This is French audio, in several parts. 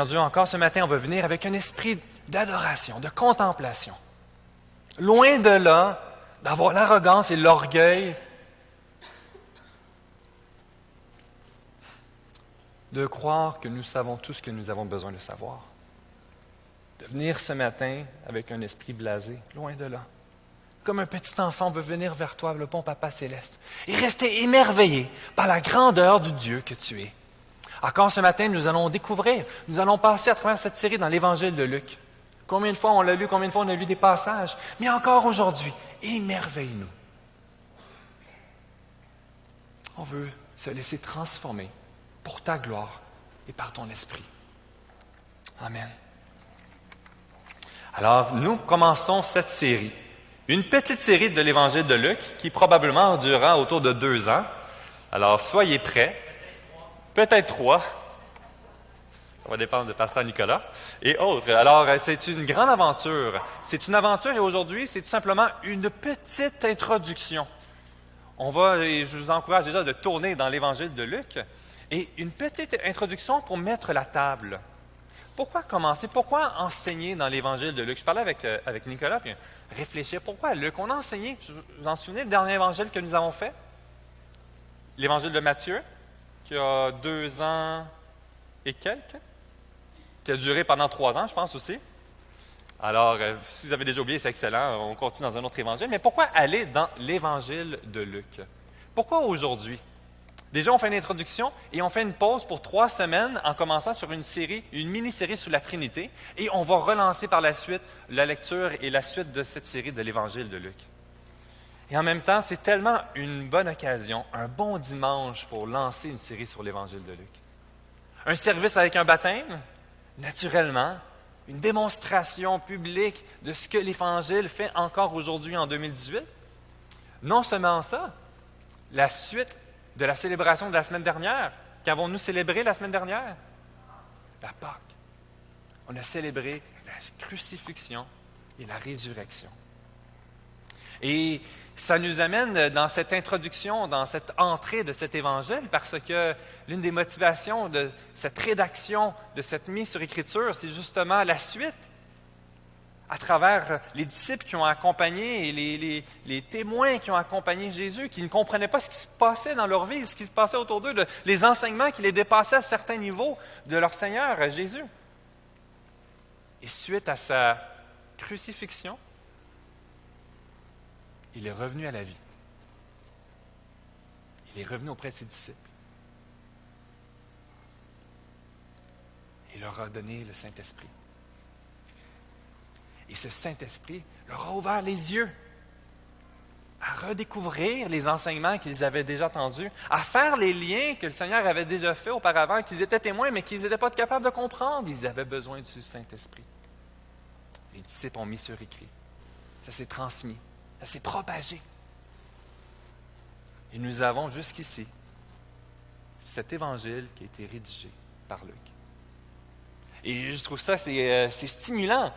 Dieu, encore ce matin, on va venir avec un esprit d'adoration, de contemplation. Loin de là, d'avoir l'arrogance et l'orgueil de croire que nous savons tout ce que nous avons besoin de savoir. De venir ce matin avec un esprit blasé, loin de là. Comme un petit enfant veut venir vers toi, le bon Papa céleste, et rester émerveillé par la grandeur du Dieu que tu es. Encore ce matin, nous allons découvrir, nous allons passer à travers cette série dans l'Évangile de Luc. Combien de fois on l'a lu, combien de fois on a lu des passages, mais encore aujourd'hui, émerveille-nous. On veut se laisser transformer pour ta gloire et par ton esprit. Amen. Alors, nous commençons cette série, une petite série de l'Évangile de Luc qui probablement durera autour de 2 ans. Alors, soyez prêts. Peut-être 3. Ça va dépendre de Pasteur Nicolas et autres. Alors, c'est une grande aventure. C'est une aventure et aujourd'hui, c'est tout simplement une petite introduction. Je vous encourage déjà de tourner dans l'Évangile de Luc et une petite introduction pour mettre la table. Pourquoi commencer? Pourquoi enseigner dans l'Évangile de Luc? Je parlais avec Nicolas, puis réfléchir. Pourquoi Luc? On a enseigné, vous en souvenez, le dernier évangile que nous avons fait? L'Évangile de Matthieu, qui a 2 ans et quelques, qui a duré pendant 3 ans, je pense aussi. Alors, si vous avez déjà oublié, c'est excellent, on continue dans un autre évangile. Mais pourquoi aller dans l'Évangile de Luc? Pourquoi aujourd'hui? Déjà, on fait une introduction et on fait une pause pour 3 semaines en commençant sur une mini-série sur la Trinité. Et on va relancer par la suite la lecture et la suite de cette série de l'Évangile de Luc. Et en même temps, c'est tellement une bonne occasion, un bon dimanche pour lancer une série sur l'Évangile de Luc. Un service avec un baptême, naturellement, une démonstration publique de ce que l'Évangile fait encore aujourd'hui en 2018. Non seulement ça, la suite de la célébration de la semaine dernière. Qu'avons-nous célébré la semaine dernière? La Pâque. On a célébré la crucifixion et la résurrection. Et ça nous amène dans cette introduction, dans cette entrée de cet évangile, parce que l'une des motivations de cette rédaction, de cette mise sur écriture, c'est justement la suite. À travers les disciples qui ont accompagné et les témoins qui ont accompagné Jésus, qui ne comprenaient pas ce qui se passait dans leur vie, ce qui se passait autour d'eux, les enseignements qui les dépassaient à certains niveaux de leur Seigneur, Jésus. Et suite à sa crucifixion, il est revenu à la vie. Il est revenu auprès de ses disciples. Il leur a donné le Saint-Esprit. Et ce Saint-Esprit leur a ouvert les yeux à redécouvrir les enseignements qu'ils avaient déjà entendus, à faire les liens que le Seigneur avait déjà faits auparavant, qu'ils étaient témoins, mais qu'ils n'étaient pas capables de comprendre. Ils avaient besoin du Saint-Esprit. Les disciples ont mis sur écrit. Ça s'est transmis. Ça s'est propagé. Et nous avons jusqu'ici cet évangile qui a été rédigé par Luc. Et je trouve ça, c'est stimulant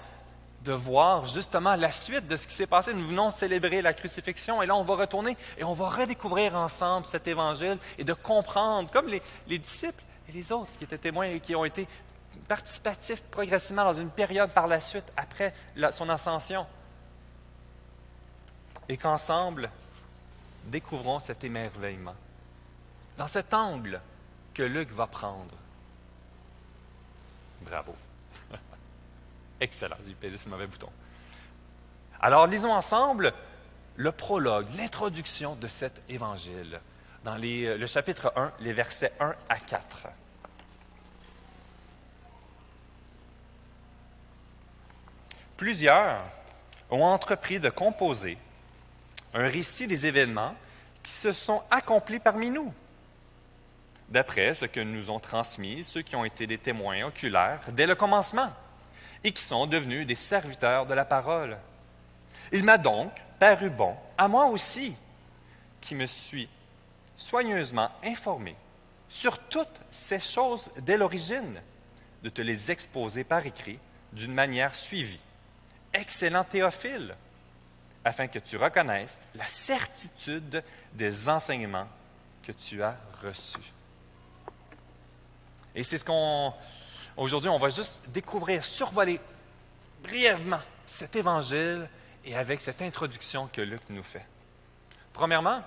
de voir justement la suite de ce qui s'est passé. Nous venons de célébrer la crucifixion et là, on va retourner et on va redécouvrir ensemble cet évangile et de comprendre, comme les disciples et les autres qui étaient témoins et qui ont été participatifs progressivement dans une période par la suite, après son ascension. Et qu'ensemble, découvrons cet émerveillement dans cet angle que Luc va prendre. Bravo! Excellent, j'ai pesé sur le mauvais bouton. Alors, lisons ensemble le prologue, l'introduction de cet évangile, dans le chapitre 1, les versets 1 à 4. Plusieurs ont entrepris de composer un récit des événements qui se sont accomplis parmi nous, d'après ce que nous ont transmis ceux qui ont été des témoins oculaires dès le commencement, et qui sont devenus des serviteurs de la parole. Il m'a donc paru bon, à moi aussi, qui me suis soigneusement informé sur toutes ces choses dès l'origine, de te les exposer par écrit d'une manière suivie. Excellent Théophile, afin que tu reconnaisses la certitude des enseignements que tu as reçus. Et c'est ce qu'on Aujourd'hui, on va juste découvrir, survoler brièvement cet évangile et avec cette introduction que Luc nous fait. Premièrement,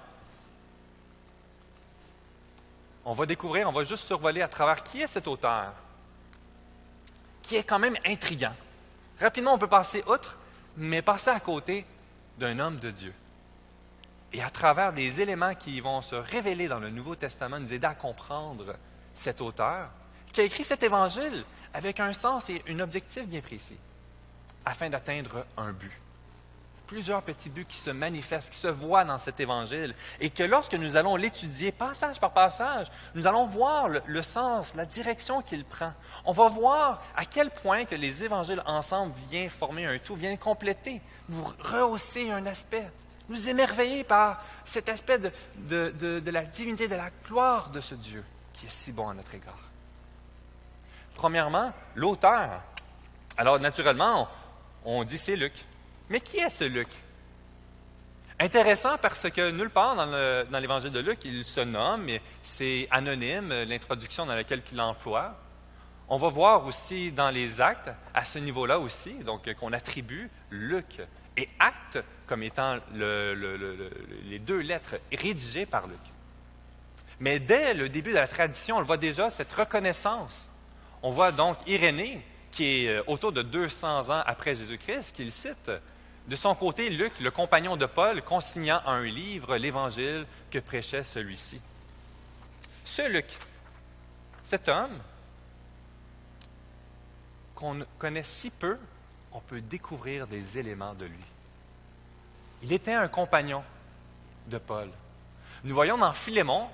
on va juste survoler à travers qui est cet auteur, qui est quand même intriguant. Rapidement, on peut passer outre, mais passer à côté d'un homme de Dieu. Et à travers des éléments qui vont se révéler dans le Nouveau Testament, nous aider à comprendre cet auteur qui a écrit cet évangile avec un sens et un objectif bien précis, afin d'atteindre un but. Plusieurs petits buts qui se manifestent, qui se voient dans cet évangile, et que lorsque nous allons l'étudier passage par passage, nous allons voir le sens, la direction qu'il prend. On va voir à quel point que les évangiles ensemble viennent former un tout, viennent compléter, nous rehausser un aspect, nous émerveiller par cet aspect de la divinité, de la gloire de ce Dieu qui est si bon à notre égard. Premièrement, l'auteur. Alors, naturellement, on dit c'est Luc. Mais qui est ce Luc? Intéressant parce que nulle part dans l'évangile de Luc, il se nomme, c'est anonyme, l'introduction dans laquelle il emploie. On va voir aussi dans les actes, à ce niveau-là aussi, donc qu'on attribue Luc et acte comme étant les deux lettres rédigées par Luc. Mais dès le début de la tradition, on le voit déjà, cette reconnaissance. On voit donc Irénée, qui est autour de 200 ans après Jésus-Christ, qu'il cite. De son côté, Luc, le compagnon de Paul, consignant à un livre l'Évangile que prêchait celui-ci. Ce Luc, cet homme qu'on connaît si peu, on peut découvrir des éléments de lui. Il était un compagnon de Paul. Nous voyons dans Philémon,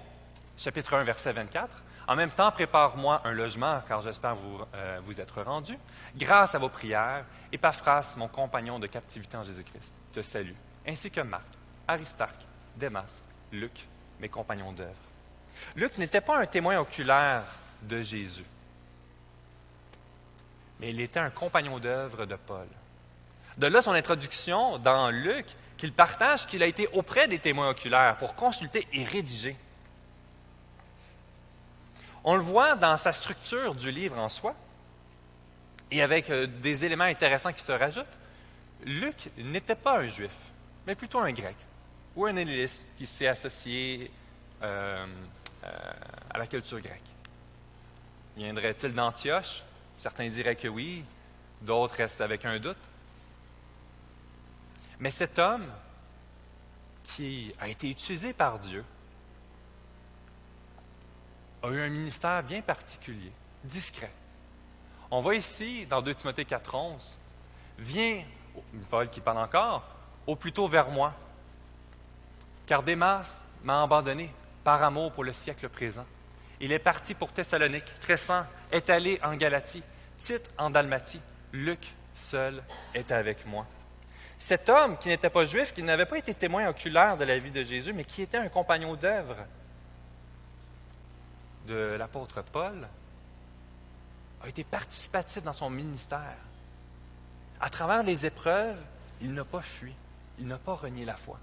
chapitre 1, verset 24, « En même temps, prépare-moi un logement, car j'espère vous être rendu. Grâce à vos prières, Épaphras, mon compagnon de captivité en Jésus-Christ, te salue, ainsi que Marc, Aristarque, Démas, Luc, mes compagnons d'œuvre. » Luc n'était pas un témoin oculaire de Jésus, mais il était un compagnon d'œuvre de Paul. De là son introduction dans Luc, qu'il partage qu'il a été auprès des témoins oculaires pour consulter et rédiger. On le voit dans sa structure du livre en soi, et avec des éléments intéressants qui se rajoutent. Luc n'était pas un juif, mais plutôt un grec, ou un helléliste qui s'est associé à la culture grecque. Viendrait-il d'Antioche? Certains diraient que oui, d'autres restent avec un doute. Mais cet homme qui a été utilisé par Dieu a eu un ministère bien particulier, discret. On voit ici, dans 2 Timothée 4,11, « Viens, Paul qui parle encore, au plutôt vers moi, car Démas m'a abandonné par amour pour le siècle présent. Il est parti pour Thessalonique, Crescens est allé en Galatie, Tite en Dalmatie, Luc seul est avec moi. » Cet homme qui n'était pas juif, qui n'avait pas été témoin oculaire de la vie de Jésus, mais qui était un compagnon d'œuvre de l'apôtre Paul, a été participatif dans son ministère. À travers les épreuves, il n'a pas fui, il n'a pas renié la foi,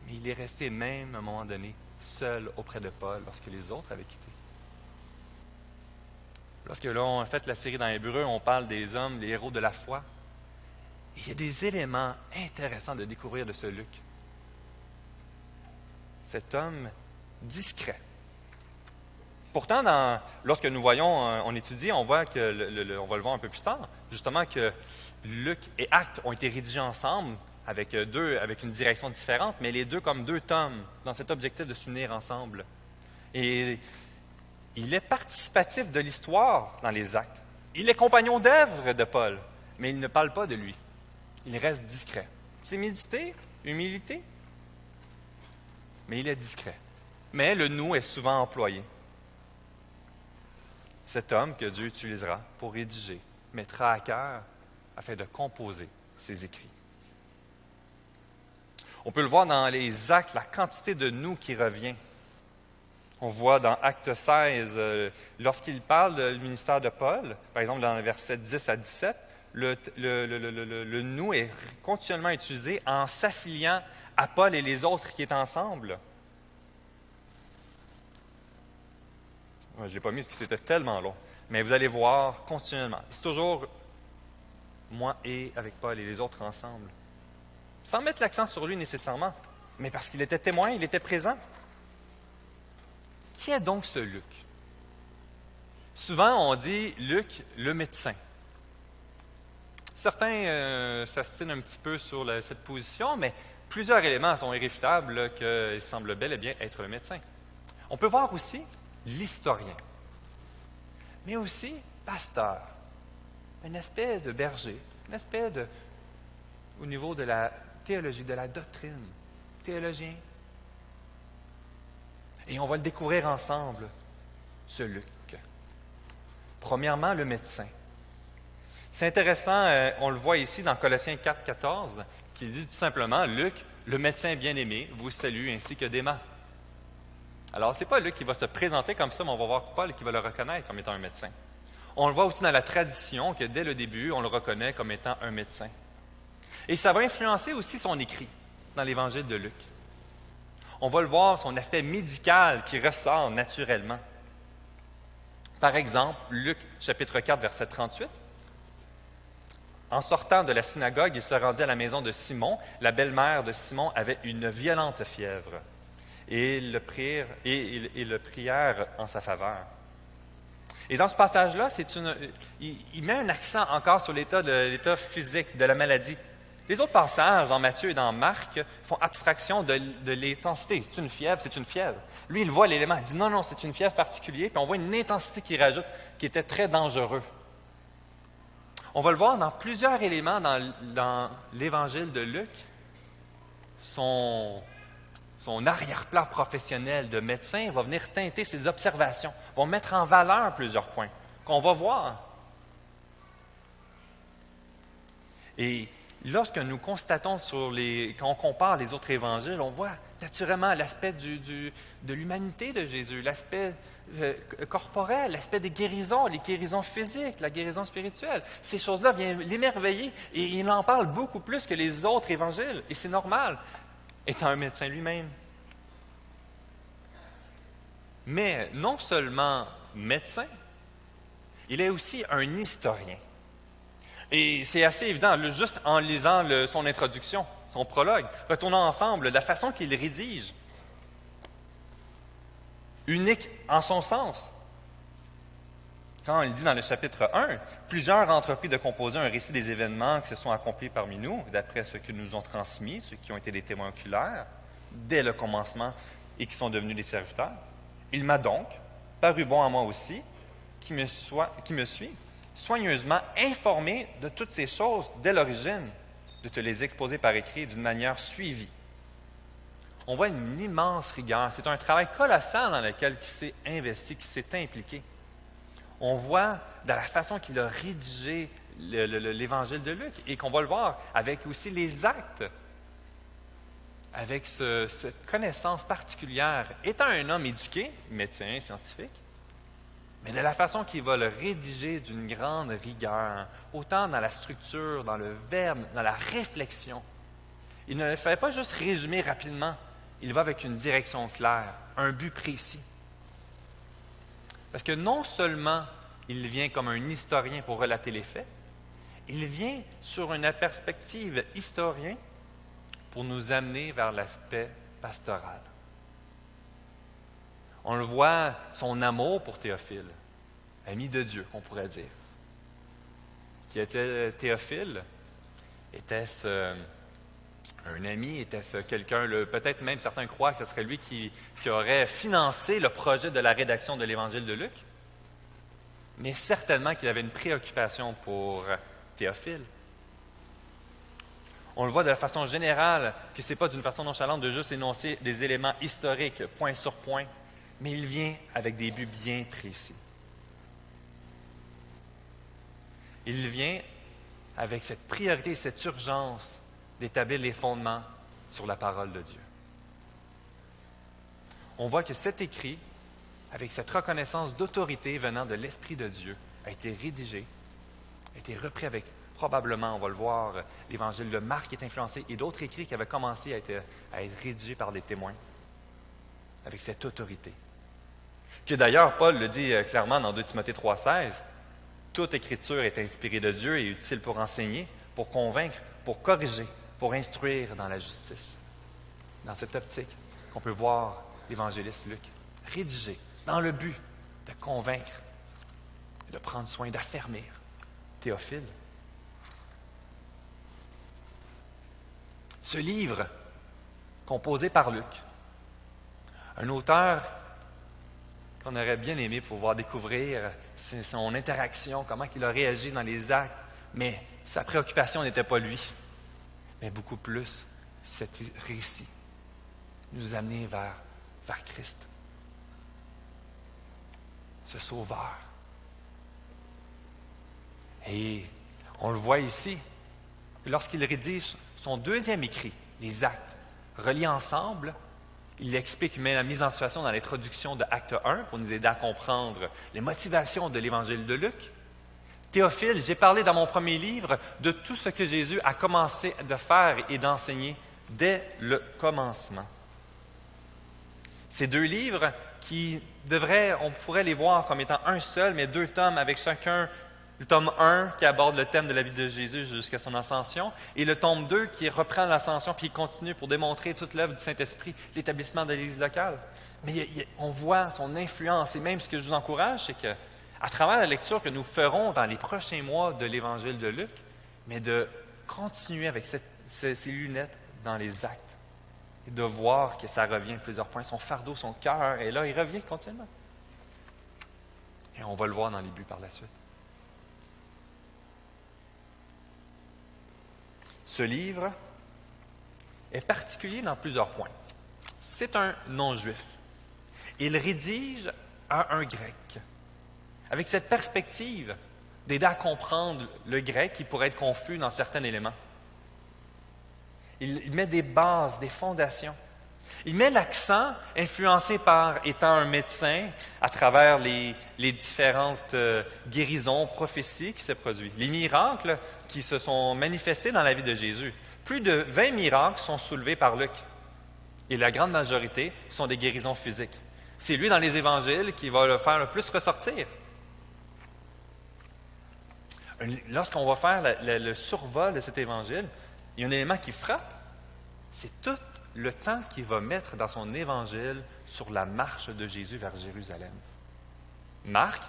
mais il est resté même à un moment donné seul auprès de Paul lorsque les autres avaient quitté. Lorsque là, on a fait la série dans Hébreux, on parle des hommes, des héros de la foi. Et il y a des éléments intéressants de découvrir de ce Luc. Cet homme discret. Pourtant, lorsque nous voyons, on étudie, on voit que, on va le voir un peu plus tard, justement que Luc et Actes ont été rédigés ensemble avec une direction différente, mais les deux comme deux tomes dans cet objectif de s'unir ensemble. Et il est participatif de l'histoire dans les Actes. Il est compagnon d'œuvre de Paul, mais il ne parle pas de lui. Il reste discret. Timidité, humilité, mais il est discret. Mais le « nous » est souvent employé. Cet homme que Dieu utilisera pour rédiger, mettra à cœur afin de composer ses écrits. On peut le voir dans les actes, la quantité de « nous » qui revient. On voit dans Acte 16, lorsqu'il parle du ministère de Paul, par exemple dans les versets 10 à 17, le nous est continuellement utilisé en s'affiliant à Paul et les autres qui étaient ensemble. Je ne l'ai pas mis parce que c'était tellement long. Mais vous allez voir continuellement. C'est toujours moi et avec Paul et les autres ensemble. Sans mettre l'accent sur lui nécessairement, mais parce qu'il était témoin, il était présent. Qui est donc ce Luc? Souvent, on dit Luc, le médecin. Certains s'astinent un petit peu sur cette position, mais plusieurs éléments sont irréfutables qu'il semble bel et bien être le médecin. On peut voir aussi l'historien, mais aussi pasteur, un aspect de berger, un aspect au niveau de la théologie, de la doctrine, théologien. Et on va le découvrir ensemble, ce Luc. Premièrement, le médecin. C'est intéressant, on le voit ici dans Colossiens 4, 14, qui dit tout simplement, Luc, le médecin bien-aimé, vous salue ainsi que Démas. Alors, ce n'est pas Luc qui va se présenter comme ça, mais on va voir Paul qui va le reconnaître comme étant un médecin. On le voit aussi dans la tradition que dès le début, on le reconnaît comme étant un médecin. Et ça va influencer aussi son écrit dans l'Évangile de Luc. On va le voir, son aspect médical qui ressort naturellement. Par exemple, Luc chapitre 4, verset 38. En sortant de la synagogue, il se rendit à la maison de Simon. La belle-mère de Simon avait une violente fièvre. Et ils le prièrent en sa faveur. Et dans ce passage-là, il met un accent encore sur l'état physique de la maladie. Les autres passages, dans Matthieu et dans Marc, font abstraction de l'intensité. C'est une fièvre, c'est une fièvre. Lui, il voit l'élément, il dit non, c'est une fièvre particulière, puis on voit une intensité qui rajoute, qui était très dangereux. On va le voir dans plusieurs éléments dans l'Évangile de Luc. Son arrière-plan professionnel de médecin va venir teinter ses observations, va mettre en valeur plusieurs points qu'on va voir. Et lorsque nous constatons quand on compare les autres évangiles, on voit naturellement l'aspect de l'humanité de Jésus, l'aspect corporel, l'aspect des guérisons, les guérisons physiques, la guérison spirituelle. Ces choses-là viennent l'émerveiller et il en parle beaucoup plus que les autres évangiles. Et c'est normal, étant un médecin lui-même. Mais non seulement médecin, il est aussi un historien. Et c'est assez évident, juste en lisant son introduction, son prologue, retournons ensemble, la façon qu'il rédige, unique en son sens. Quand il dit dans le chapitre 1, plusieurs ont entrepris de composer un récit des événements qui se sont accomplis parmi nous, d'après ce que nous ont transmis, ceux qui ont été des témoins oculaires, dès le commencement et qui sont devenus des serviteurs. Il m'a donc paru bon à moi aussi, qui me suit, soigneusement informé de toutes ces choses dès l'origine, de te les exposer par écrit d'une manière suivie. On voit une immense rigueur. C'est un travail colossal dans lequel il s'est investi, qui s'est impliqué. On voit dans la façon qu'il a rédigé l'Évangile de Luc et qu'on va le voir avec aussi les actes, avec cette connaissance particulière. Étant un homme éduqué, médecin, scientifique, mais de la façon qu'il va le rédiger d'une grande rigueur, autant dans la structure, dans le verbe, dans la réflexion. Il ne le fait pas juste résumer rapidement, il va avec une direction claire, un but précis. Parce que non seulement il vient comme un historien pour relater les faits, il vient sur une perspective historien pour nous amener vers l'aspect pastoral. On le voit, son amour pour Théophile, ami de Dieu, qu'on pourrait dire. Qui était Théophile? Était-ce un ami? Était-ce quelqu'un, peut-être même certains croient que ce serait lui qui aurait financé le projet de la rédaction de l'Évangile de Luc? Mais certainement qu'il avait une préoccupation pour Théophile. On le voit de la façon générale, que ce n'est pas d'une façon nonchalante de juste énoncer des éléments historiques, point sur point, mais il vient avec des buts bien précis. Il vient avec cette priorité, cette urgence d'établir les fondements sur la parole de Dieu. On voit que cet écrit, avec cette reconnaissance d'autorité venant de l'Esprit de Dieu, a été rédigé, a été repris avec, probablement, on va le voir, l'Évangile de Marc est influencé, et d'autres écrits qui avaient commencé à être rédigés par des témoins, avec cette autorité. Que d'ailleurs, Paul le dit clairement dans 2 Timothée 3,16, toute écriture est inspirée de Dieu et utile pour enseigner, pour convaincre, pour corriger, pour instruire dans la justice. Dans cette optique qu'on peut voir l'évangéliste Luc rédiger dans le but de convaincre, de prendre soin, d'affermir Théophile. Ce livre, composé par Luc, un auteur qu'on aurait bien aimé pouvoir découvrir son interaction, comment il a réagi dans les actes, mais sa préoccupation n'était pas lui, mais beaucoup plus cet récit, nous amener vers Christ, ce Sauveur. Et on le voit ici, lorsqu'il rédige son deuxième écrit, les Actes, reliés ensemble, il explique, met la mise en situation dans l'introduction de Acte 1 pour nous aider à comprendre les motivations de l'Évangile de Luc. Théophile, j'ai parlé dans mon premier livre de tout ce que Jésus a commencé de faire et d'enseigner dès le commencement. Ces deux livres qui on pourrait les voir comme étant un seul, mais deux tomes avec chacun. Le tome 1 qui aborde le thème de la vie de Jésus jusqu'à son ascension, et le tome 2 qui reprend l'ascension puis continue pour démontrer toute l'œuvre du Saint-Esprit, l'établissement de l'Église locale. Mais on voit son influence, et même ce que je vous encourage, c'est qu'à travers la lecture que nous ferons dans les prochains mois de l'Évangile de Luc, mais de continuer avec ces lunettes dans les actes, et de voir que ça revient à plusieurs points. Son fardeau, son cœur, et là, il revient continuellement. Et on va le voir dans les buts par la suite. Ce livre est particulier dans plusieurs points. C'est un non-juif. Il rédige à un grec. Avec cette perspective d'aider à comprendre le grec qui pourrait être confus dans certains éléments. Il met des bases, des fondations. Il met l'accent, influencé par étant un médecin, à travers les différentes guérisons, prophéties qui se produisent. Les miracles qui se sont manifestés dans la vie de Jésus. Plus de 20 miracles sont soulevés par Luc. Et la grande majorité sont des guérisons physiques. C'est lui, dans les évangiles, qui va le faire le plus ressortir. Lorsqu'on va faire le survol de cet évangile, il y a un élément qui frappe, c'est tout le temps qu'il va mettre dans son évangile sur la marche de Jésus vers Jérusalem. Marc,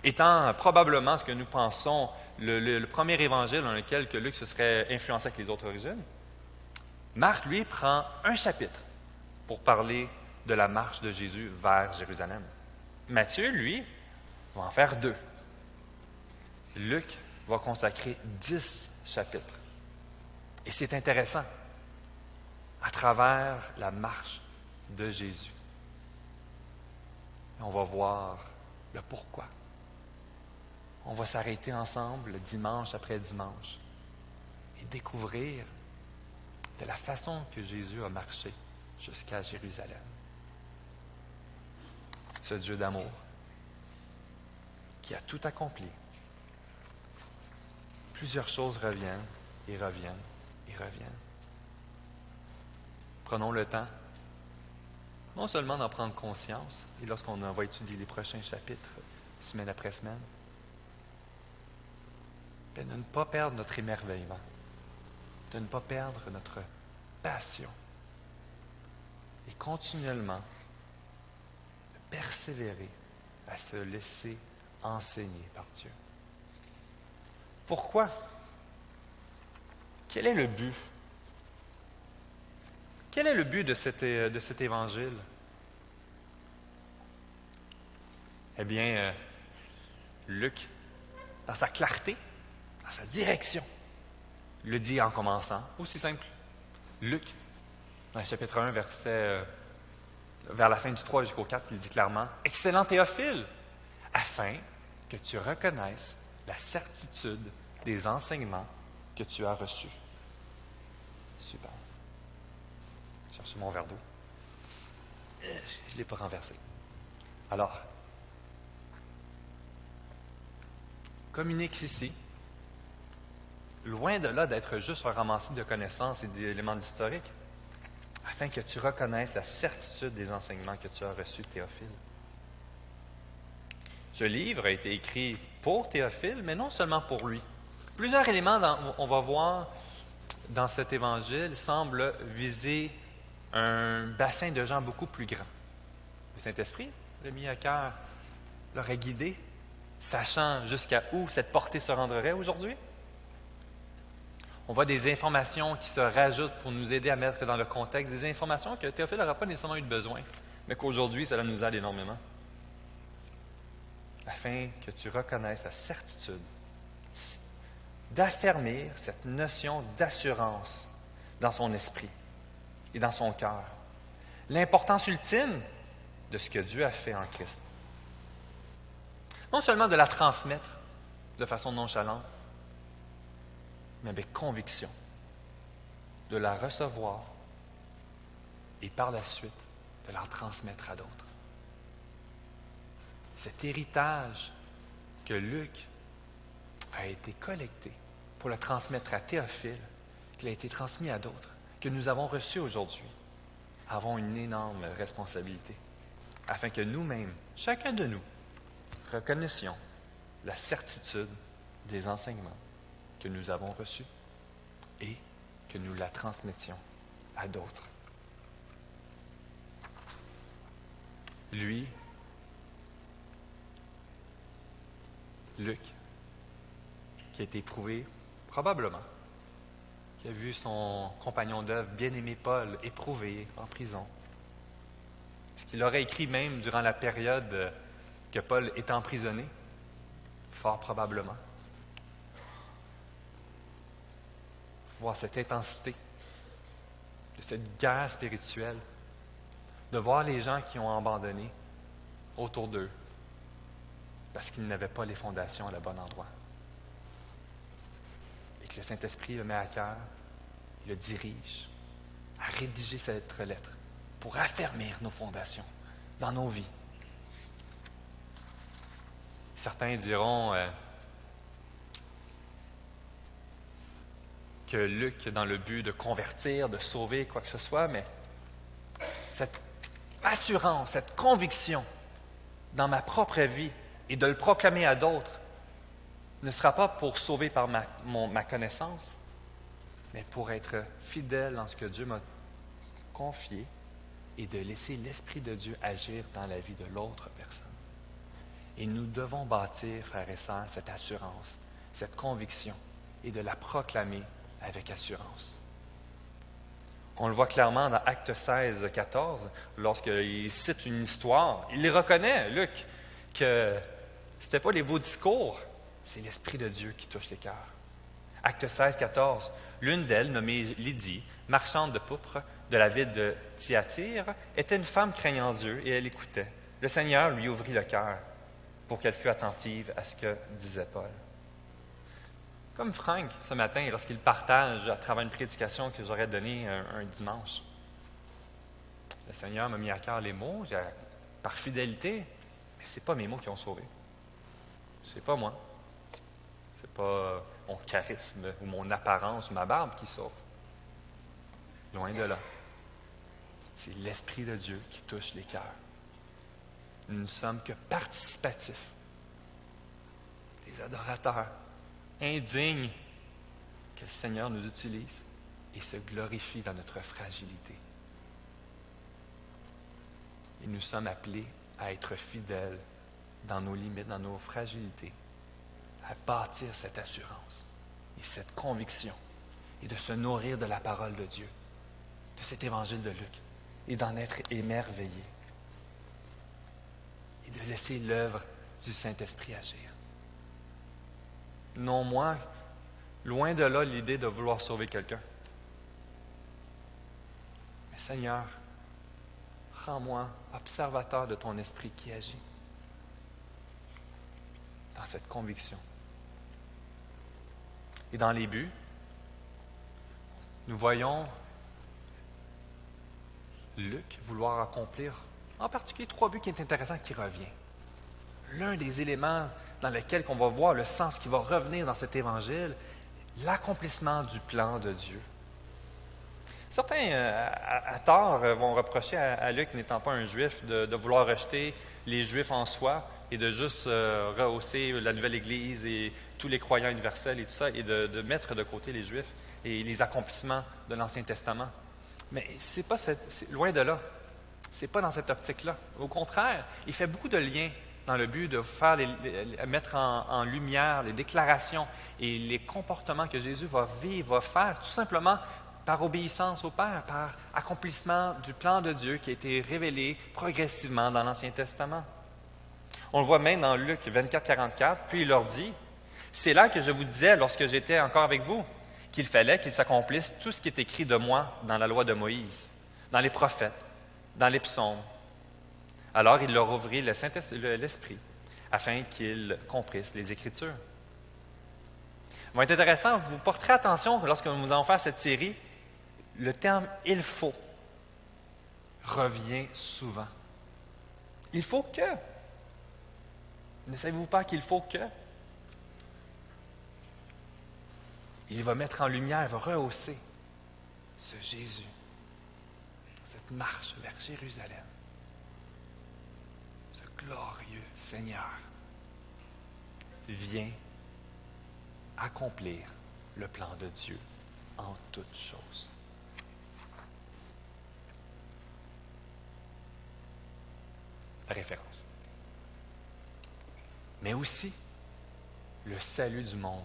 étant probablement ce que nous pensons le premier évangile dans lequel que Luc se serait influencé avec les autres origines, Marc, lui, prend un chapitre pour parler de la marche de Jésus vers Jérusalem. Matthieu, lui, va en faire 2. Luc va consacrer 10 chapitres. Et c'est intéressant, à travers la marche de Jésus. On va voir le pourquoi. On va s'arrêter ensemble dimanche après dimanche et découvrir de la façon que Jésus a marché jusqu'à Jérusalem. Ce Dieu d'amour qui a tout accompli. Plusieurs choses reviennent et reviennent et reviennent. Prenons le temps, non seulement d'en prendre conscience, et lorsqu'on va étudier les prochains chapitres, semaine après semaine, mais de ne pas perdre notre émerveillement, de ne pas perdre notre passion, et continuellement de persévérer à se laisser enseigner par Dieu. Pourquoi? Quel est le but? Quel est le but de cet évangile? Eh bien, Luc, dans sa clarté, dans sa direction, le dit en commençant, aussi simple. Luc, dans le chapitre 1, vers la fin du 3 jusqu'au 4, il dit clairement « Excellent Théophile, afin que tu reconnaisses la certitude des enseignements que tu as reçus. » Super. Je cherche mon verre d'eau. Je ne l'ai pas renversé. Alors, communique ici, loin de là d'être juste un ramassis de connaissances et d'éléments d'historique, afin que tu reconnaisses la certitude des enseignements que tu as reçus, Théophile. Ce livre a été écrit pour Théophile, mais non seulement pour lui. Plusieurs éléments, on va voir dans cet évangile, semblent viser un bassin de gens beaucoup plus grand. Le Saint-Esprit, le mis à cœur, l'aurait guidé, sachant jusqu'à où cette portée se rendrait aujourd'hui. On voit des informations qui se rajoutent pour nous aider à mettre dans le contexte, des informations que Théophile n'aura pas nécessairement eu de besoin, mais qu'aujourd'hui, cela nous aide énormément. Afin que tu reconnaisses la certitude d'affermir cette notion d'assurance dans son esprit et dans son cœur. L'importance ultime de ce que Dieu a fait en Christ. Non seulement de la transmettre de façon nonchalante, mais avec conviction, de la recevoir et par la suite de la transmettre à d'autres. Cet héritage que Luc a été collecté pour le transmettre à Théophile, qu'il a été transmis à d'autres, que nous avons reçu aujourd'hui, avons une énorme responsabilité, afin que nous-mêmes, chacun de nous, reconnaissions la certitude des enseignements que nous avons reçus et que nous la transmettions à d'autres. Lui, Luc, qui a été éprouvé, probablement, qui a vu son compagnon d'œuvre, bien-aimé Paul, éprouvé en prison. Ce qu'il aurait écrit même durant la période que Paul était emprisonné, fort probablement. Voir cette intensité de cette guerre spirituelle, de voir les gens qui ont abandonné autour d'eux parce qu'ils n'avaient pas les fondations à le bon endroit. Et que le Saint-Esprit le met à cœur, le dirige à rédiger cette lettre pour affermir nos fondations dans nos vies. Certains diront que Luc, dans le but de convertir, de sauver quoi que ce soit, mais cette assurance, cette conviction dans ma propre vie et de le proclamer à d'autres ne sera pas pour sauver par ma connaissance, mais pour être fidèle dans ce que Dieu m'a confié et de laisser l'Esprit de Dieu agir dans la vie de l'autre personne. Et nous devons bâtir, frères et sœurs, cette assurance, cette conviction et de la proclamer avec assurance. On le voit clairement dans Actes 16, 14, lorsqu'il cite une histoire. Il reconnaît, Luc, que ce n'était pas les beaux discours, c'est l'Esprit de Dieu qui touche les cœurs. Actes 16, 14, l'une d'elles, nommée Lydie, marchande de pourpre de la ville de Thyatire, était une femme craignant Dieu et elle écoutait. Le Seigneur lui ouvrit le cœur pour qu'elle fût attentive à ce que disait Paul. Comme Frank, ce matin, lorsqu'il partage à travers une prédication que j'aurais donnée un dimanche. Le Seigneur m'a mis à cœur les mots, par fidélité, mais ce n'est pas mes mots qui ont sauvé. Ce n'est pas moi. Ce n'est pas mon charisme ou mon apparence ou ma barbe qui sauve. Loin de là. C'est l'Esprit de Dieu qui touche les cœurs. Nous ne sommes que participatifs, des adorateurs, indignes que le Seigneur nous utilise et se glorifie dans notre fragilité. Et nous sommes appelés à être fidèles dans nos limites, dans nos fragilités, à bâtir cette assurance et cette conviction et de se nourrir de la parole de Dieu, de cet évangile de Luc et d'en être émerveillés et de laisser l'œuvre du Saint-Esprit agir. Non moi, loin de là l'idée de vouloir sauver quelqu'un. Mais Seigneur, rends-moi observateur de ton esprit qui agit dans cette conviction. Et dans les buts, nous voyons Luc vouloir accomplir en particulier 3 buts qui est intéressant qui revient. L'un des éléments dans lequel on va voir le sens qui va revenir dans cet évangile, l'accomplissement du plan de Dieu. Certains, à tort, vont reprocher à Luc, n'étant pas un juif, de vouloir rejeter les juifs en soi et et de juste rehausser la nouvelle Église et tous les croyants universels et tout ça, et de mettre de côté les Juifs et les accomplissements de l'Ancien Testament. Mais c'est loin de là. C'est pas dans cette optique-là. Au contraire, il fait beaucoup de liens dans le but de faire mettre en lumière les déclarations et les comportements que Jésus va vivre, va faire, tout simplement par obéissance au Père, par accomplissement du plan de Dieu qui a été révélé progressivement dans l'Ancien Testament. On le voit même dans Luc 24, 44, puis il leur dit, « C'est là que je vous disais lorsque j'étais encore avec vous, qu'il fallait qu'il s'accomplisse tout ce qui est écrit de moi dans la loi de Moïse, dans les prophètes, dans les psaumes. » Alors il leur ouvrit l'Esprit, afin qu'ils comprissent les Écritures. Il va être intéressant, vous porterez attention que lorsque nous allons faire cette série, le terme « il faut » revient souvent. Il faut que. Ne savez-vous pas qu'il faut que? Il va mettre en lumière, il va rehausser ce Jésus, cette marche vers Jérusalem, ce glorieux Seigneur vient accomplir le plan de Dieu en toutes choses. La référence. Mais aussi le salut du monde.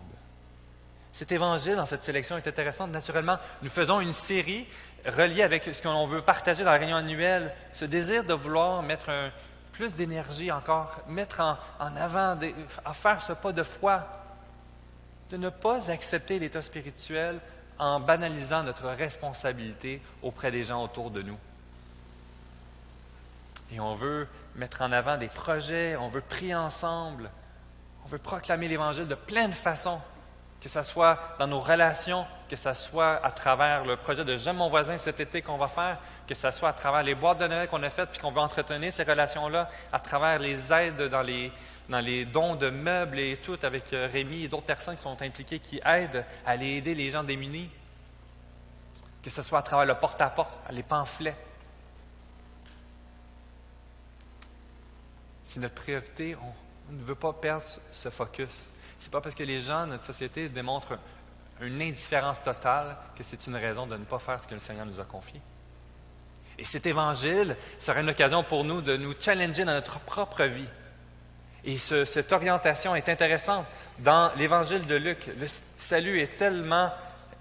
Cet évangile, dans cette sélection, est intéressant. Naturellement, nous faisons une série reliée avec ce qu'on veut partager dans la réunion annuelle, ce désir de vouloir mettre plus d'énergie encore, mettre en avant, à faire ce pas de foi, de ne pas accepter l'état spirituel en banalisant notre responsabilité auprès des gens autour de nous. Et on veut mettre en avant des projets, on veut prier ensemble, on veut proclamer l'Évangile de plein de façons, que ce soit dans nos relations, que ce soit à travers le projet de J'aime mon voisin cet été qu'on va faire, que ce soit à travers les boîtes de Noël qu'on a faites puis qu'on veut entretenir ces relations-là, à travers les aides dans les dons de meubles et tout, avec Rémi et d'autres personnes qui sont impliquées, qui aident à aller aider les gens démunis, que ce soit à travers le porte-à-porte, les pamphlets. C'est notre priorité, on ne veut pas perdre ce focus. Ce n'est pas parce que les gens de notre société démontrent une indifférence totale que c'est une raison de ne pas faire ce que le Seigneur nous a confié. Et cet évangile sera une occasion pour nous de nous challenger dans notre propre vie. Et cette orientation est intéressante. Dans l'évangile de Luc, le salut est tellement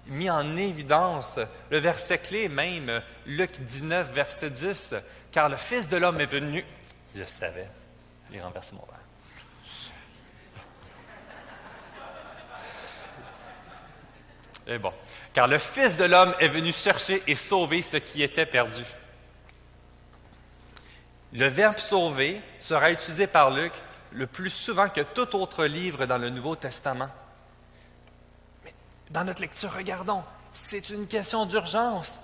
mis en évidence. Le verset clé même, Luc 19, verset 10, « Car le Fils de l'homme est venu... » Je savais. J'ai renversé mon verre. Et bon. Car le Fils de l'homme est venu chercher et sauver ce qui était perdu. Le verbe sauver sera utilisé par Luc le plus souvent que tout autre livre dans le Nouveau Testament. Mais dans notre lecture, regardons, c'est une question d'urgence.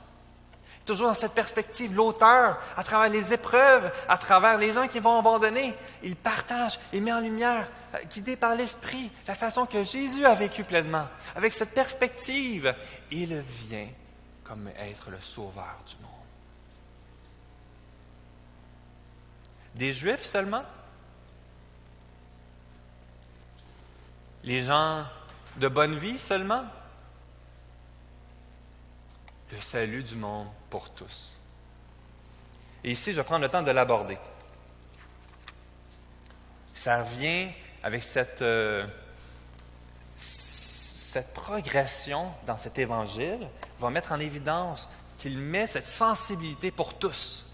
Toujours dans cette perspective, l'auteur, à travers les épreuves, à travers les gens qui vont abandonner, il partage, il met en lumière, guidé par l'Esprit, la façon que Jésus a vécu pleinement. Avec cette perspective, il vient comme être le sauveur du monde. Des Juifs seulement? Les gens de bonne vie seulement? Le salut du monde pour tous. Et ici, je vais prendre le temps de l'aborder. Ça revient avec cette progression dans cet évangile, va mettre en évidence qu'il met cette sensibilité pour tous.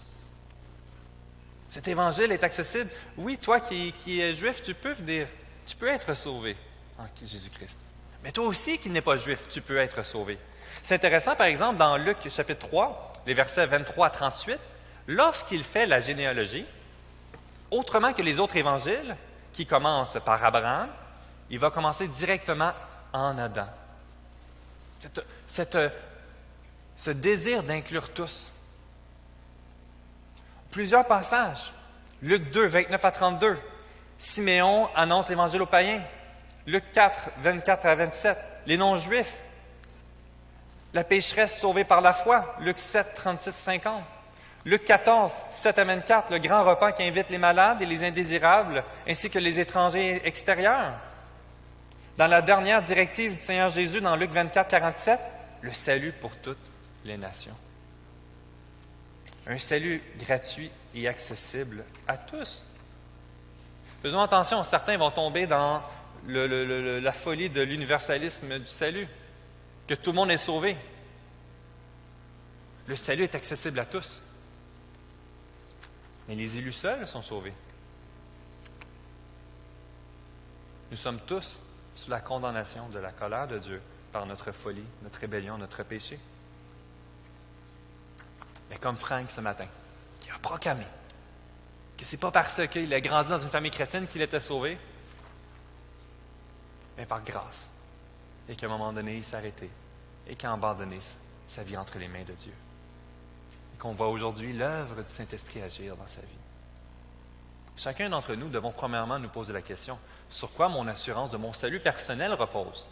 Cet évangile est accessible. Oui, toi qui es juif, tu peux être sauvé en Jésus-Christ. Mais toi aussi qui n'es pas juif, tu peux être sauvé. C'est intéressant, par exemple, dans Luc chapitre 3, les versets 23 à 38, lorsqu'il fait la généalogie, autrement que les autres évangiles, qui commencent par Abraham, il va commencer directement en Adam. Ce désir d'inclure tous. Plusieurs passages. Luc 2, 29 à 32, Siméon annonce l'évangile aux païens. Luc 4, 24 à 27, les non-juifs. La pécheresse sauvée par la foi, Luc 7, 36, 50. Luc 14, 7 à 24, le grand repas qui invite les malades et les indésirables, ainsi que les étrangers extérieurs. Dans la dernière directive du Seigneur Jésus, dans Luc 24, 47, le salut pour toutes les nations. Un salut gratuit et accessible à tous. Faisons attention, certains vont tomber dans la folie de l'universalisme du salut, que tout le monde est sauvé. Le salut est accessible à tous. Mais les élus seuls sont sauvés. Nous sommes tous sous la condamnation de la colère de Dieu par notre folie, notre rébellion, notre péché. Mais comme Frank ce matin, qui a proclamé que ce n'est pas parce qu'il a grandi dans une famille chrétienne qu'il était sauvé, mais par grâce. Et qu'à un moment donné, il s'est arrêté et qu'il a abandonné sa vie entre les mains de Dieu. Et qu'on voit aujourd'hui l'œuvre du Saint-Esprit agir dans sa vie. Chacun d'entre nous devons premièrement nous poser la question, sur quoi mon assurance de mon salut personnel repose?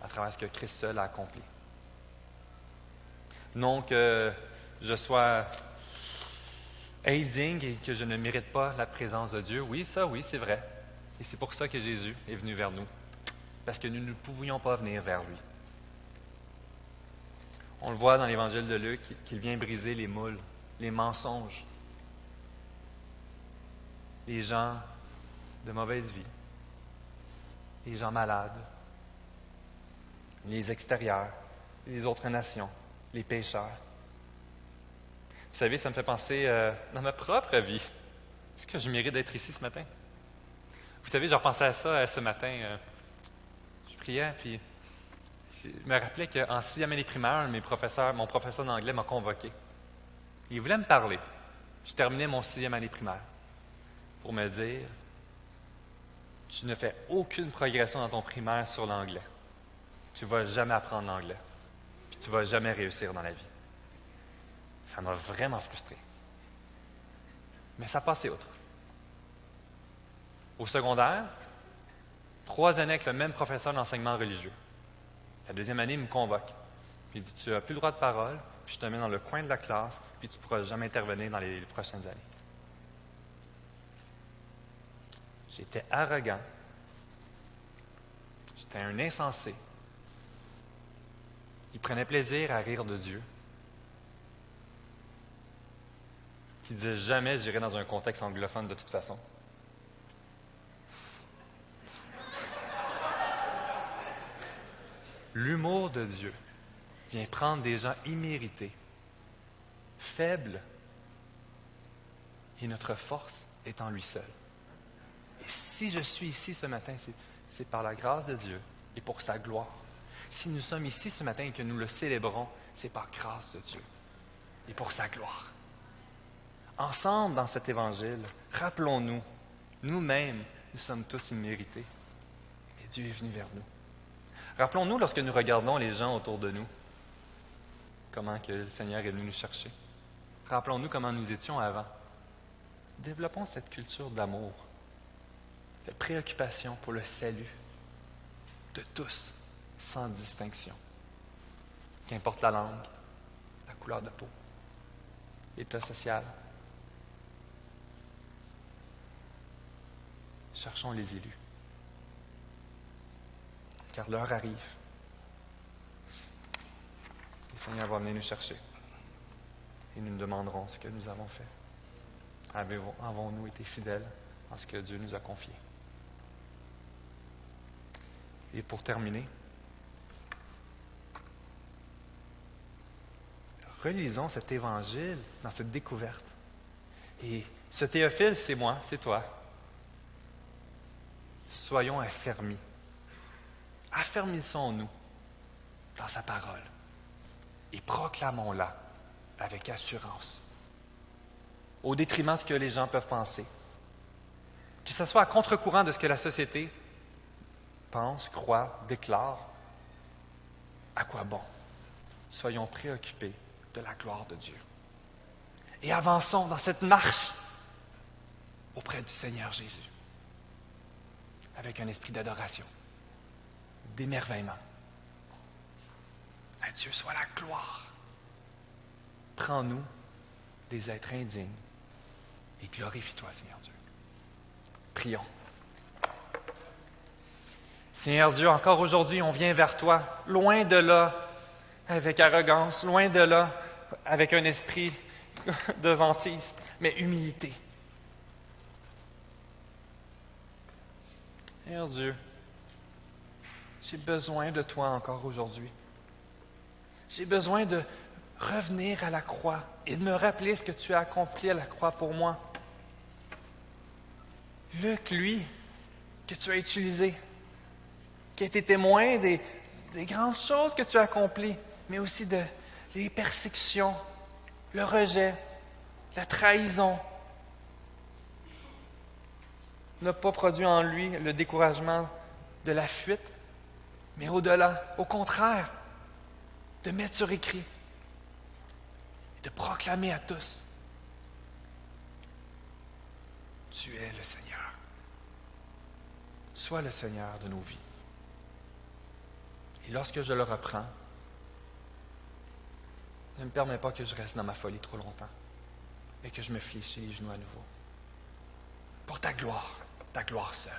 À travers ce que Christ seul a accompli. Non que je sois indigne et que je ne mérite pas la présence de Dieu. Oui, c'est vrai. Et c'est pour ça que Jésus est venu vers nous. Parce que nous ne pouvions pas venir vers lui. On le voit dans l'Évangile de Luc, qu'il vient briser les moules, les mensonges, les gens de mauvaise vie, les gens malades, les extérieurs, les autres nations, les pécheurs. Vous savez, ça me fait penser dans ma propre vie. Est-ce que je mérite d'être ici ce matin? Vous savez, je repensais à ça ce matin. Je priais, puis je me rappelais qu'en 6e année primaire, mon professeur d'anglais m'a convoqué. Il voulait me parler. Je terminais mon 6e année primaire pour me dire « Tu ne fais aucune progression dans ton primaire sur l'anglais. Tu ne vas jamais apprendre l'anglais. Puis tu ne vas jamais réussir dans la vie. » Ça m'a vraiment frustré. Mais ça passait outre. Au secondaire, 3 années avec le même professeur d'enseignement religieux. La 2e année, il me convoque. Puis il dit, tu n'as plus le droit de parole, puis je te mets dans le coin de la classe, puis tu ne pourras jamais intervenir dans les prochaines années. J'étais arrogant. J'étais un insensé qui prenait plaisir à rire de Dieu. Qui disait jamais j'irai dans un contexte anglophone de toute façon. L'humour de Dieu vient prendre des gens immérités, faibles, et notre force est en lui seul. Et si je suis ici ce matin, c'est par la grâce de Dieu et pour sa gloire. Si nous sommes ici ce matin et que nous le célébrons, c'est par grâce de Dieu et pour sa gloire. Ensemble, dans cet évangile, rappelons-nous, nous-mêmes, nous sommes tous immérités. Et Dieu est venu vers nous. Rappelons-nous, lorsque nous regardons les gens autour de nous, comment que le Seigneur est venu nous chercher. Rappelons-nous comment nous étions avant. Développons cette culture d'amour, cette préoccupation pour le salut de tous, sans distinction. Qu'importe la langue, la couleur de peau, l'état social. Cherchons les élus. Car l'heure arrive. Le Seigneur va venir nous chercher. Et nous nous demanderons ce que nous avons fait. Avons-nous été fidèles en ce que Dieu nous a confié? Et pour terminer, relisons cet évangile dans cette découverte. Et ce Théophile, c'est moi, c'est toi. Soyons affermis. Affermissons-nous dans sa parole et proclamons-la avec assurance, au détriment de ce que les gens peuvent penser. Que ce soit à contre-courant de ce que la société pense, croit, déclare. À quoi bon? Soyons préoccupés de la gloire de Dieu. Et avançons dans cette marche auprès du Seigneur Jésus, avec un esprit d'adoration, d'émerveillement. À Dieu soit la gloire Prends-nous des êtres indignes et glorifie-toi, Seigneur Dieu. Prions. Seigneur Dieu, encore aujourd'hui, on vient vers toi, loin de là, avec arrogance, loin de là, avec un esprit de vantise, mais humilité. Seigneur Dieu, j'ai besoin de toi encore aujourd'hui. J'ai besoin de revenir à la croix et de me rappeler ce que tu as accompli à la croix pour moi. Luc, lui, que tu as utilisé, qui a été témoin des grandes choses que tu as accomplies, mais aussi des persécutions, le rejet, la trahison, n'a pas produit en lui le découragement de la fuite, mais au-delà, au contraire, de mettre sur écrit et de proclamer à tous, tu es le Seigneur. Sois le Seigneur de nos vies. Et lorsque je le reprends, ne me permets pas que je reste dans ma folie trop longtemps, mais que je me fléchisse les genoux à nouveau. Pour ta gloire seule.